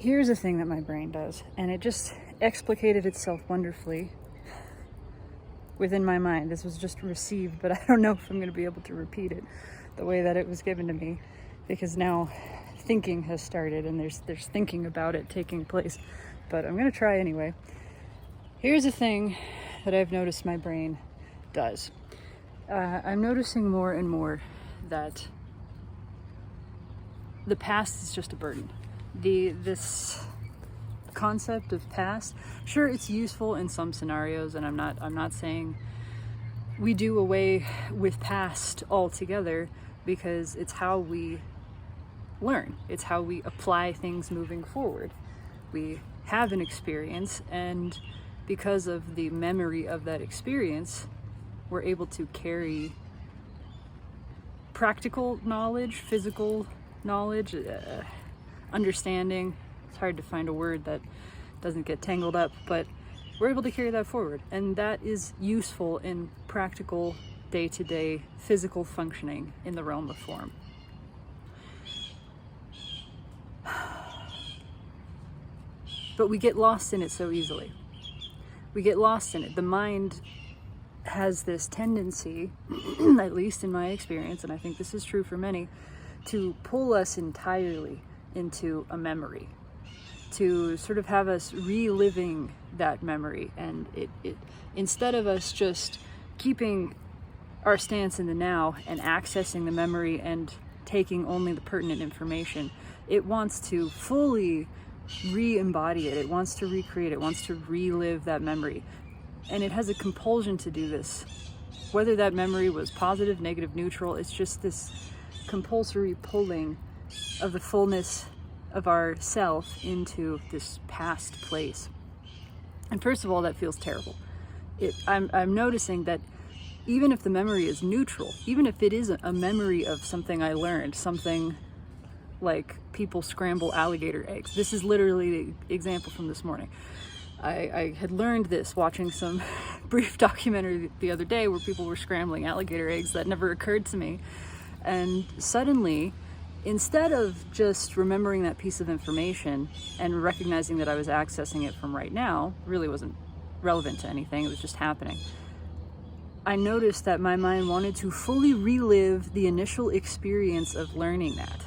here's a thing that my brain does, and it just explicated itself wonderfully within my mind. This was just received, but I don't know if I'm going to be able to repeat it the way that it was given to me, because now thinking has started and there's thinking about it taking place, but I'm going to try anyway. Here's a thing that I've noticed my brain does. I'm noticing more and more that the past is just a burden. This concept of past, sure, it's useful in some scenarios, and I'm not saying we do away with past altogether, because it's how we learn. It's how we apply things moving forward. We have an experience, and because of the memory of that experience, we're able to carry practical knowledge, physical knowledge, understanding. It's hard to find a word that doesn't get tangled up, but we're able to carry that forward, and that is useful in practical, day-to-day physical functioning in the realm of form. But we get lost in it so easily. We get lost in it. The mind has this tendency, at least in my experience, and I think this is true for many, to pull us entirely into a memory, to sort of have us reliving that memory. And it instead of us just keeping our stance in the now and accessing the memory and taking only the pertinent information, it wants to fully re-embody it. It wants to recreate it, wants to relive that memory. And it has a compulsion to do this. Whether that memory was positive, negative, neutral, it's just this compulsory pulling of the fullness of our self into this past place. And first of all, that feels terrible. I'm noticing that even if the memory is neutral, even if it is a memory of something I learned, something like people scramble alligator eggs. This is literally the example from this morning. I had learned this watching some brief documentary the other day where people were scrambling alligator eggs. That never occurred to me. And suddenly, instead of just remembering that piece of information and recognizing that I was accessing it from right now, really wasn't relevant to anything, it was just happening, I noticed that my mind wanted to fully relive the initial experience of learning that.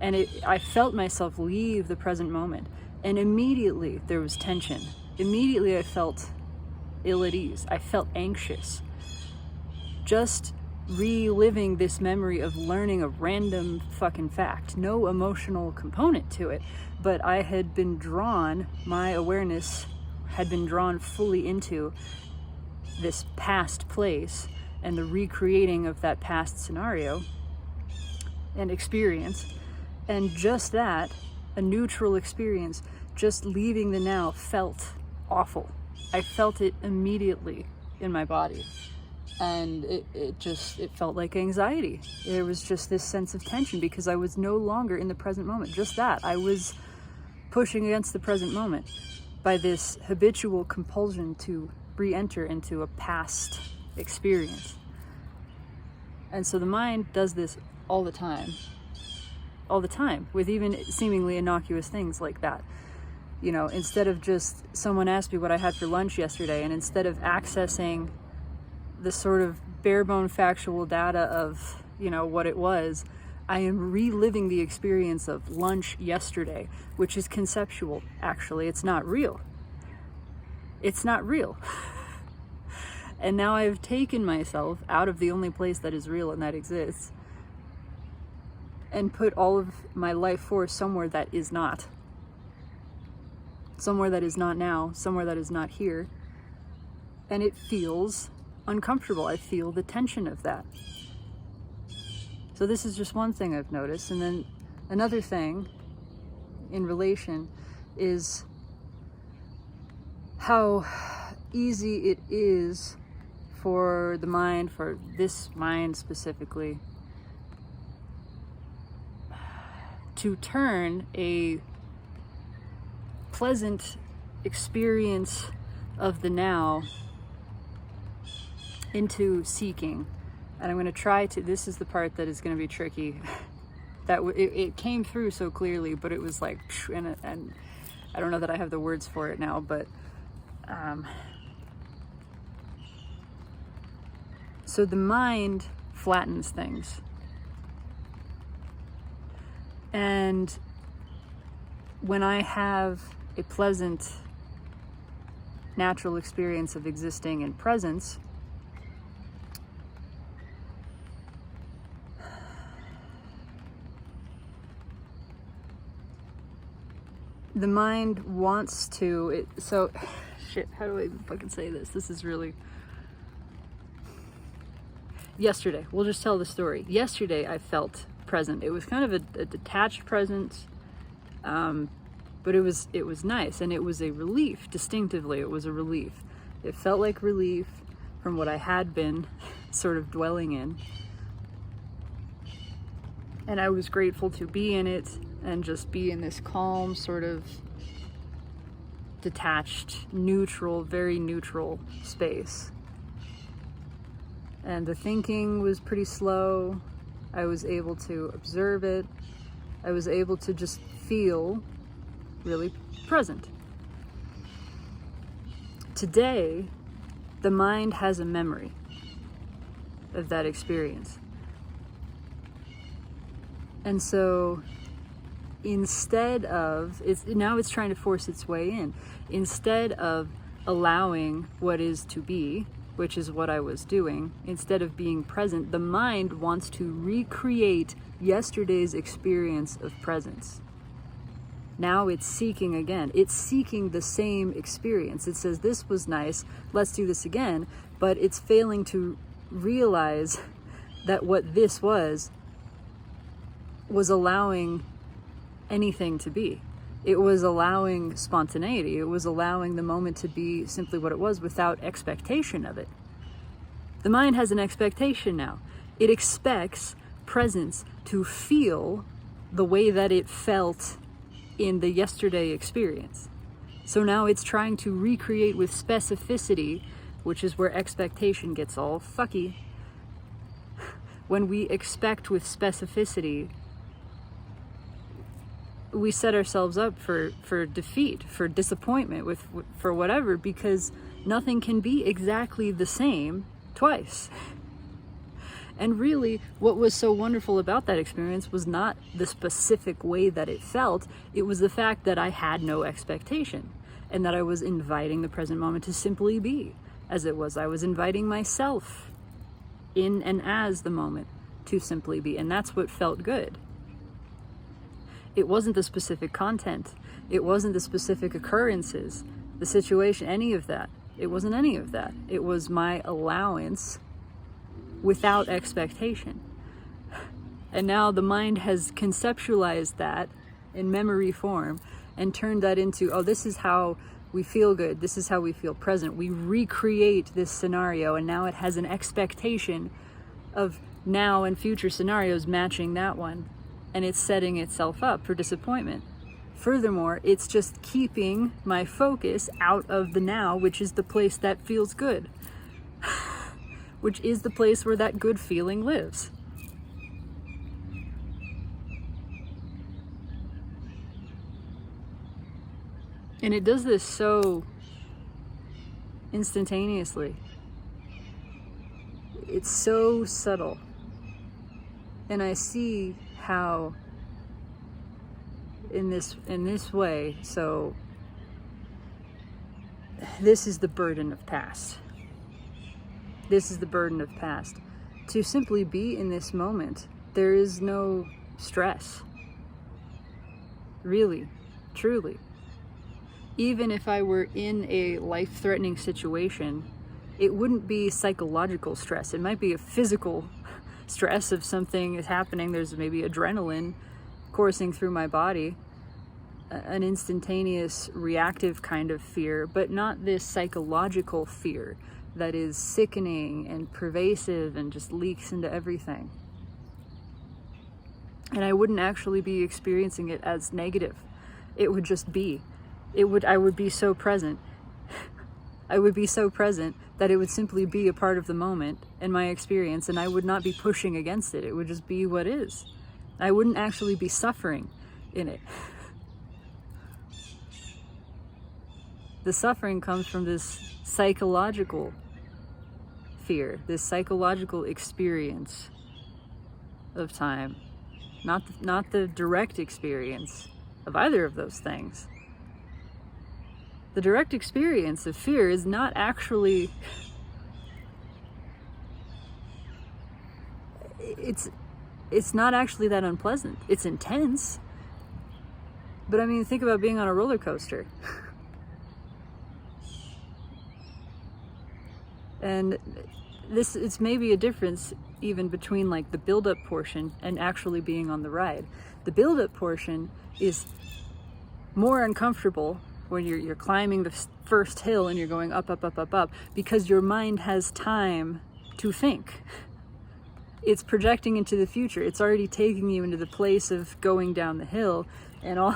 And I felt myself leave the present moment. And immediately there was tension. Immediately I felt ill at ease. I felt anxious. Just reliving this memory of learning a random fucking fact. No emotional component to it. But I had been drawn, my awareness had been drawn fully into this past place and the recreating of that past scenario and experience. And just that, a neutral experience, just leaving the now, felt awful. I felt it immediately in my body. And it felt like anxiety. There was just this sense of tension because I was no longer in the present moment. Just that. I was pushing against the present moment by this habitual compulsion to re-enter into a past experience. And so the mind does this all the time with even seemingly innocuous things like that. You know, instead of just someone asked me what I had for lunch yesterday, and instead of accessing the sort of bare bone factual data of, you know, what it was, I am reliving the experience of lunch yesterday, which is conceptual. Actually, it's not real. It's not real. And now I've taken myself out of the only place that is real and that exists, and put all of my life force somewhere that is not. Somewhere that is not now, somewhere that is not here. And it feels uncomfortable. I feel the tension of that. So this is just one thing I've noticed. And then another thing in relation is how easy it is for the mind, for this mind specifically, to turn a pleasant experience of the now into seeking. And I'm going to try to, this is the part that is going to be tricky. It came through so clearly, but it was like, and I don't know that I have the words for it now, but so the mind flattens things. And when I have a pleasant, natural experience of existing in presence, the mind wants to, so, shit, how do I even fucking say this? This is really, yesterday, we'll just tell the story. Yesterday I felt present. It was kind of a detached presence, but it was nice, and it was a relief. Distinctively, it was a relief. It felt like relief from what I had been sort of dwelling in, and I was grateful to be in it and just be in this calm, sort of detached, neutral, very neutral space. And the thinking was pretty slow. I was able to observe it. I was able to just feel really present. Today, the mind has a memory of that experience. And so instead of, it's trying to force its way in. Instead of allowing what is to be, which is what I was doing, instead of being present, the mind wants to recreate yesterday's experience of presence. Now it's seeking again. It's seeking the same experience. It says, this was nice, let's do this again, but it's failing to realize that what this was allowing anything to be. It was allowing spontaneity. It was allowing the moment to be simply what it was without expectation of it. The mind has an expectation now. It expects presence to feel the way that it felt in the yesterday experience. So now it's trying to recreate with specificity, which is where expectation gets all fucky. When we expect with specificity, we set ourselves up for defeat, for disappointment, for whatever, because nothing can be exactly the same twice. And really, what was so wonderful about that experience was not the specific way that it felt, it was the fact that I had no expectation, and that I was inviting the present moment to simply be as it was. I was inviting myself in and as the moment to simply be, and that's what felt good. It wasn't the specific content. It wasn't the specific occurrences, the situation, any of that. It wasn't any of that. It was my allowance without expectation. And now the mind has conceptualized that in memory form and turned that into, oh, this is how we feel good. This is how we feel present. We recreate this scenario, and now it has an expectation of now and future scenarios matching that one. And it's setting itself up for disappointment. Furthermore, it's just keeping my focus out of the now, which is the place that feels good, which is the place where that good feeling lives. And it does this so instantaneously. It's so subtle. And I see how in this way, so this is the burden of past. This is the burden of past. To simply be in this moment, there is no stress. Really, truly. Even if I were in a life-threatening situation, it wouldn't be psychological stress. It might be a physical stress of something is happening. There's maybe adrenaline coursing through my body, an instantaneous reactive kind of fear, but not this psychological fear that is sickening and pervasive and just leaks into everything. And I wouldn't actually be experiencing it as negative. It would just be. I would be so present. I would be so present that it would simply be a part of the moment and my experience, and I would not be pushing against it. It would just be what is. I wouldn't actually be suffering in it. The suffering comes from this psychological fear, this psychological experience of time, not the direct experience of either of those things. The direct experience of fear is not actually, it's not actually that unpleasant. It's intense. But I mean, think about being on a roller coaster. And it's maybe a difference even between like the build-up portion and actually being on the ride. The build-up portion is more uncomfortable when you're climbing the first hill and you're going up, up, up, up, up, because your mind has time to think. It's projecting into the future. It's already taking you into the place of going down the hill and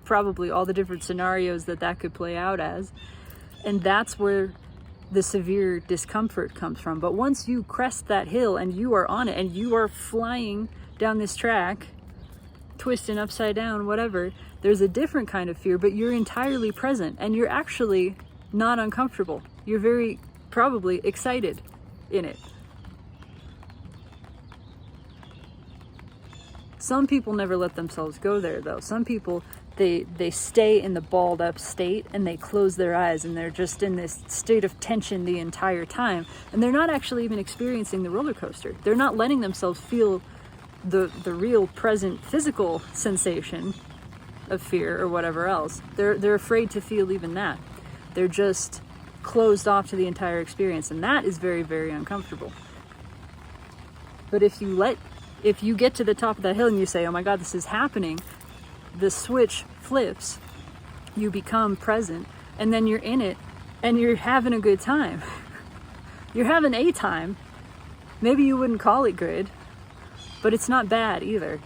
probably all the different scenarios that could play out as. And that's where the severe discomfort comes from. But once you crest that hill and you are on it and you are flying down this track, twisting upside down, whatever, there's a different kind of fear, but you're entirely present and you're actually not uncomfortable. You're very probably excited in it. Some people never let themselves go there though. Some people, they stay in the balled up state and they close their eyes and they're just in this state of tension the entire time. And they're not actually even experiencing the roller coaster. They're not letting themselves feel the real present physical sensation of fear or whatever else. They're afraid to feel even that. They're just closed off to the entire experience, and that is very, very uncomfortable. But if you get to the top of that hill and you say, oh my God, this is happening, the switch flips, you become present, and then you're in it and you're having a good time. You're having a time. Maybe you wouldn't call it good, but it's not bad either.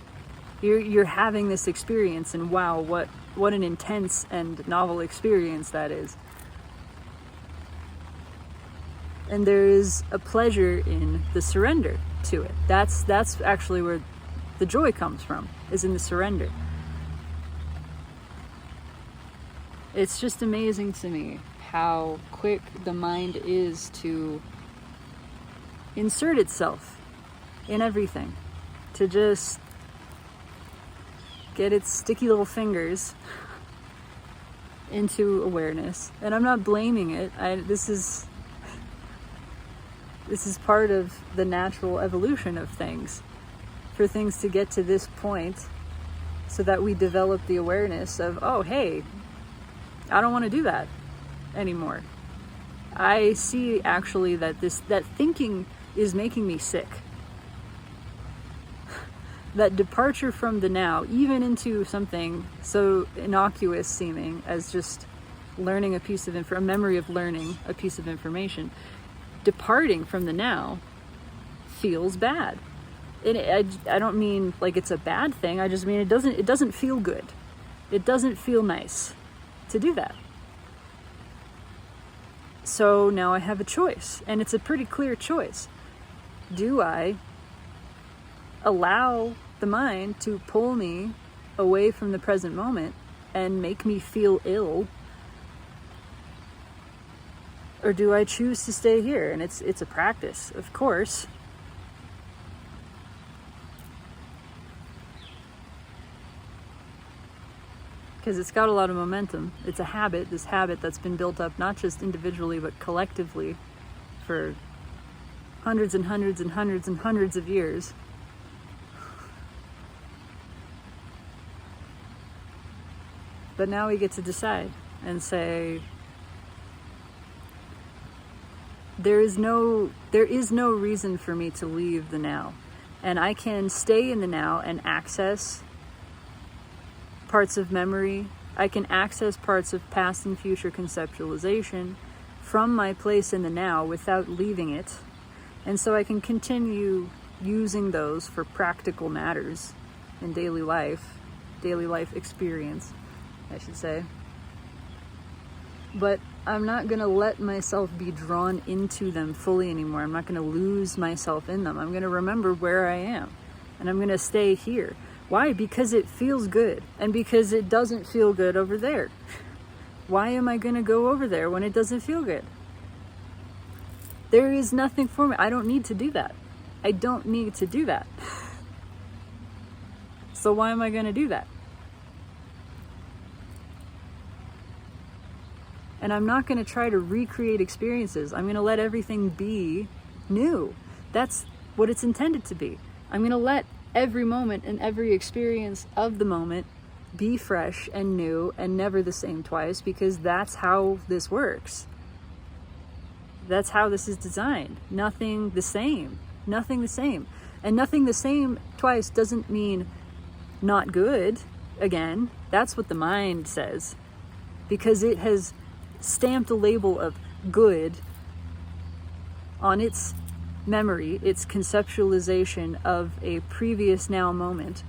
You're having this experience, and wow, what an intense and novel experience that is. And there is a pleasure in the surrender to it. That's actually where the joy comes from, is in the surrender. It's just amazing to me how quick the mind is to insert itself in everything, to just get its sticky little fingers into awareness. And I'm not blaming it. This is part of the natural evolution of things, for things to get to this point so that we develop the awareness of, oh, hey, I don't want to do that anymore. I see actually that thinking is making me sick. That departure from the now, even into something so innocuous seeming as just learning a memory of learning a piece of information, departing from the now feels bad. I don't mean like it's a bad thing. I just mean it doesn't feel good. It doesn't feel nice to do that. So now I have a choice, and it's a pretty clear choice. Do I allow the mind to pull me away from the present moment and make me feel ill? Or do I choose to stay here? And it's a practice, of course. Because it's got a lot of momentum. It's a habit, this habit that's been built up not just individually but collectively for hundreds and hundreds and hundreds and hundreds of years. But now we get to decide and say, there is no reason for me to leave the now. And I can stay in the now and access parts of memory. I can access parts of past and future conceptualization from my place in the now without leaving it. And so I can continue using those for practical matters in daily life experience, I should say. But I'm not going to let myself be drawn into them fully anymore. I'm not going to lose myself in them. I'm going to remember where I am. and I'm going to stay here. Why? Because it feels good, and because it doesn't feel good over there. Why am I going to go over there when it doesn't feel good? There is nothing for me. I don't need to do that. I don't need to do that. So why am I going to do that? And I'm not going to try to recreate experiences. I'm going to let everything be new. That's what it's intended to be. I'm going to let every moment and every experience of the moment be fresh and new and never the same twice, because that's how this works. That's how this is designed. Nothing the same. Nothing the same. And nothing the same twice doesn't mean not good. Again, that's what the mind says, because it has stamped a label of good on its memory, its conceptualization of a previous now moment,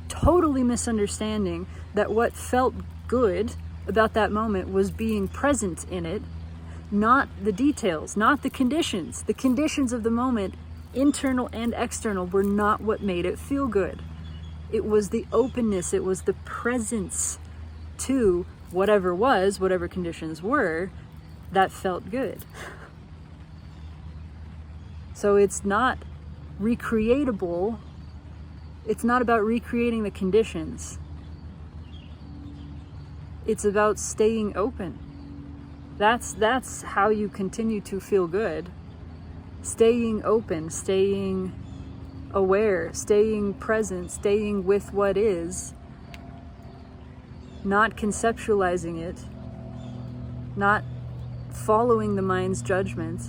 totally misunderstanding that what felt good about that moment was being present in it, not the details, not the conditions. The conditions of the moment, internal and external, were not what made it feel good. It was the openness, it was the presence to whatever conditions were, that felt good. So it's not recreatable. It's not about recreating the conditions. It's about staying open. That's how you continue to feel good. Staying open, staying aware, staying present, staying with what is, not conceptualizing it, not following the mind's judgment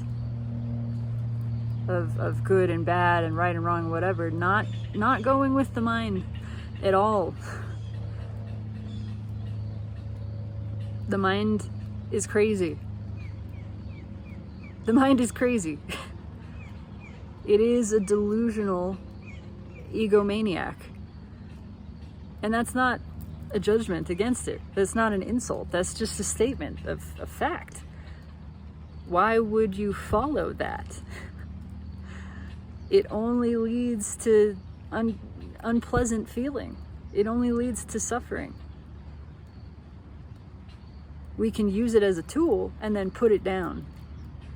of good and bad and right and wrong, whatever, not going with the mind at all. The mind is crazy. The mind is crazy. It is a delusional egomaniac. And that's not a judgment against it. That's not an insult. That's just a statement of fact. Why would you follow that? It only leads to unpleasant feeling. It only leads to suffering. We can use it as a tool and then put it down.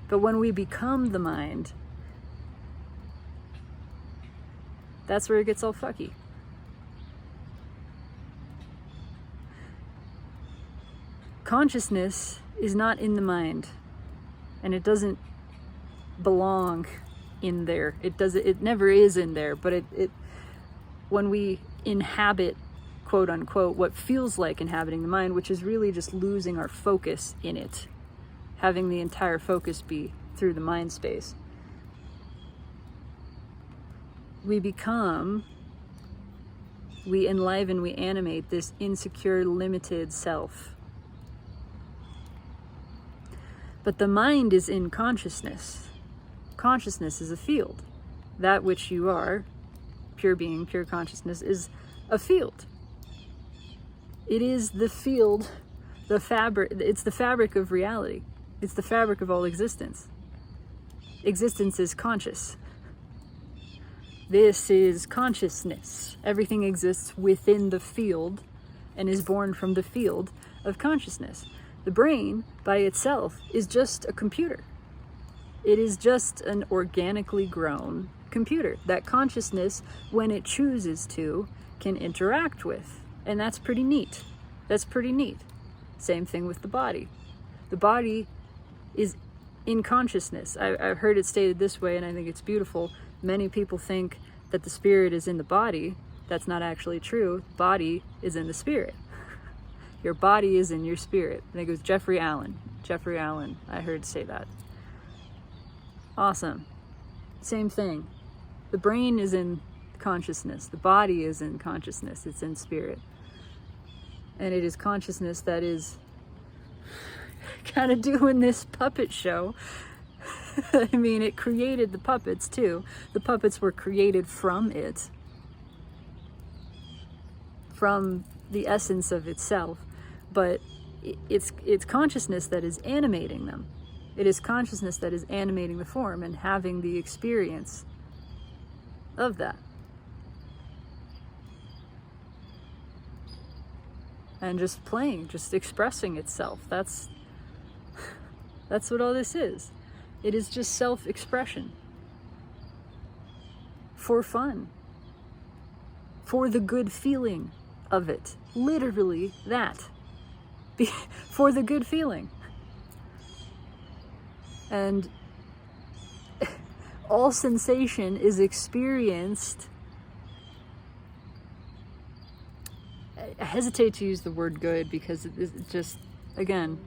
But when we become the mind, that's where it gets all fucky. Consciousness is not in the mind, and it doesn't belong in there. It never is in there, but it when we inhabit, quote unquote, what feels like inhabiting the mind, which is really just losing our focus in it, having the entire focus be through the mind space, we enliven, we animate this insecure, limited self. But the mind is in consciousness. Consciousness is a field. That which you are, pure being, pure consciousness, is a field. It is the field, the fabric, it's the fabric of reality. It's the fabric of all existence. Existence is conscious. This is consciousness. Everything exists within the field and is born from the field of consciousness. The brain, by itself, is just a computer. It is just an organically grown computer that consciousness, when it chooses to, can interact with. And that's pretty neat. That's pretty neat. Same thing with the body. The body is in consciousness. I've heard it stated this way, and I think it's beautiful. Many people think that the spirit is in the body. That's not actually true. The body is in the spirit. Your body is in your spirit. I think it was Jeffrey Allen. Jeffrey Allen, I heard say that. Awesome. Same thing. The brain is in consciousness. The body is in consciousness. It's in spirit. And it is consciousness that is kind of doing this puppet show. I mean, it created the puppets too. The puppets were created from it. From the essence of itself. But it's consciousness that is animating them. It is consciousness that is animating the form and having the experience of that. and just playing, just expressing itself. That's what all this is. It is just self-expression. For fun. For the good feeling of it. Literally that. For the good feeling. And all sensation is experienced. I hesitate to use the word good because it just, again,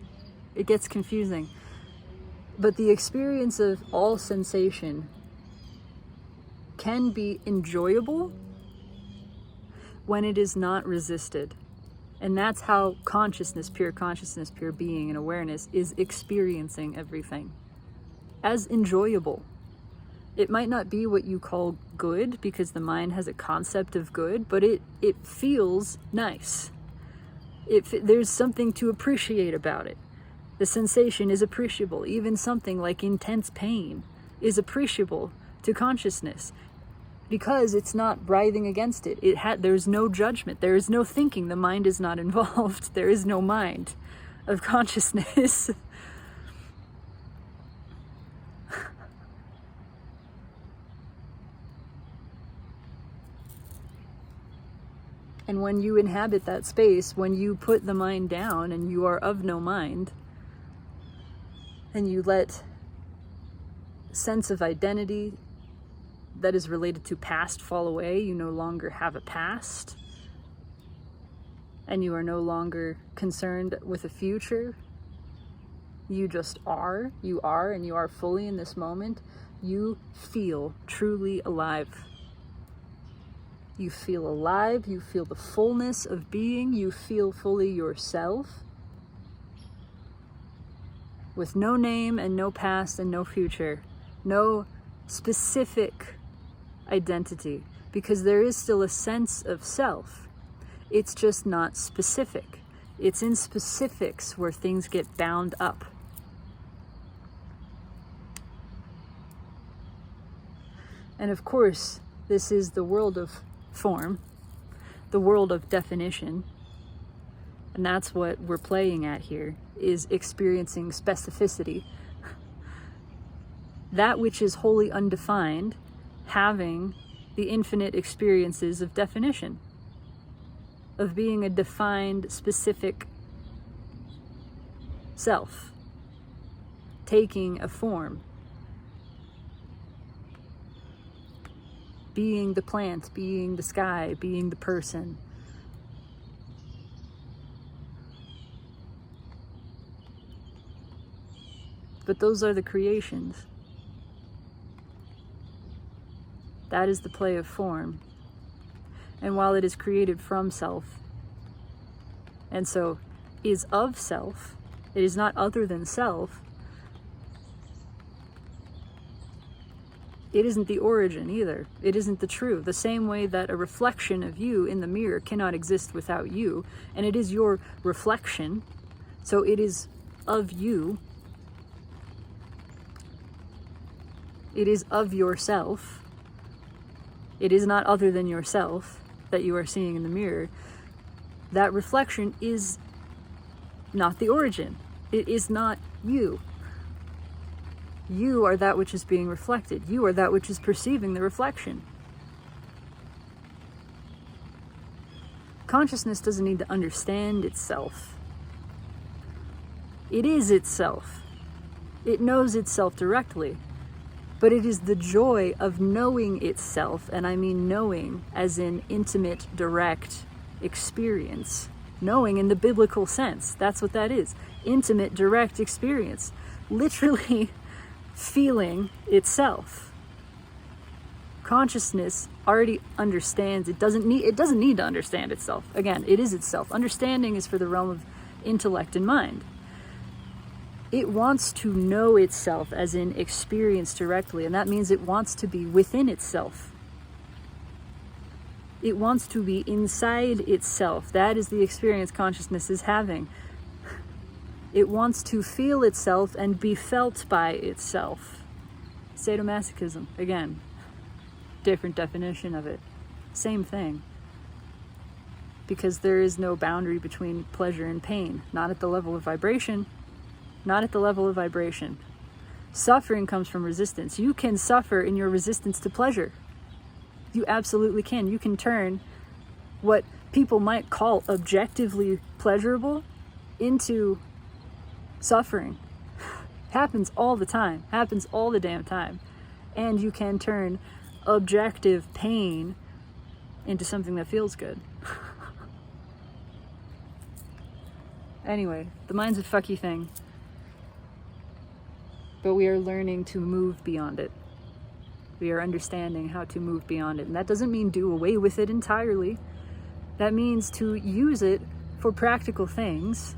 it gets confusing. But the experience of all sensation can be enjoyable when it is not resisted. And that's how consciousness, pure being and awareness is experiencing everything as enjoyable. It might not be what you call good because the mind has a concept of good, but it feels nice. There's something to appreciate about it. The sensation is appreciable. Even something like intense pain is appreciable to consciousness because it's not writhing against it. There's no judgment. There is no thinking. The mind is not involved. There is no mind of consciousness. And when you inhabit that space, when you put the mind down and you are of no mind, and you let sense of identity that is related to past fall away, you no longer have a past, and you are no longer concerned with a future. You just are, and you are fully in this moment. You feel truly alive. You feel alive, you feel the fullness of being, you feel fully yourself, with no name and no past and no future, no specific identity, because there is still a sense of self. It's just not specific. It's in specifics where things get bound up. And of course, this is the world of form, the world of definition, and that's what we're playing at here, is experiencing specificity. That which is wholly undefined, having the infinite experiences of definition, of being a defined, specific self, taking a form, being the plant, being the sky, being the person. But those are the creations. That is the play of form. And while it is created from self, and so is of self, it is not other than self, it isn't the origin either. It isn't the true. The same way that a reflection of you in the mirror cannot exist without you, and it is your reflection, so it is of you. It is of yourself. It is not other than yourself that you are seeing in the mirror. That reflection is not the origin. It is not you. You are that which is being reflected. You are that which is perceiving the reflection. Consciousness doesn't need to understand itself. It is itself. It knows itself directly. But it is the joy of knowing itself, and I mean knowing as in intimate, direct experience. Knowing in the biblical sense. That's what that is. Intimate, direct experience. Literally feeling itself. Consciousness already understands. It doesn't need to understand itself. Again, it is itself. Understanding is for the realm of intellect and mind. It wants to know itself as in experience directly, and that means it wants to be within itself. It wants to be inside itself. That is the experience consciousness is having. It wants to feel itself and be felt by itself. Sadomasochism, again, different definition of it. Same thing. because there is no boundary between pleasure and pain, not at the level of vibration, not at the level of vibration. Suffering comes from resistance. You can suffer in your resistance to pleasure. You absolutely can. You can turn what people might call objectively pleasurable into suffering. Happens all the time. Happens all the damn time. And you can turn objective pain into something that feels good. Anyway, the mind's a fucky thing. But we are learning to move beyond it. We are understanding how to move beyond it. And that doesn't mean do away with it entirely. That means to use it for practical things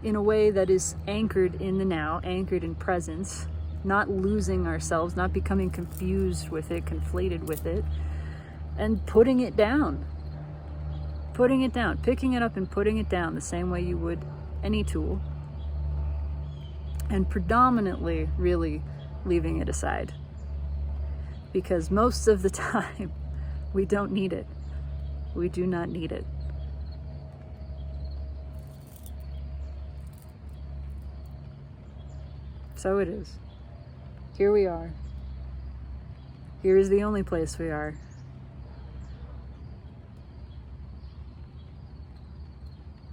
in a way that is anchored in the now, anchored in presence, not losing ourselves, not becoming confused with it, conflated with it, and putting it down. Putting it down, picking it up and putting it down the same way you would any tool. And predominantly, really, leaving it aside. Because most of the time, we don't need it. We do not need it. So it is. Here we are. Here is the only place we are.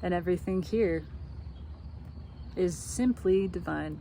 And everything here is simply divine.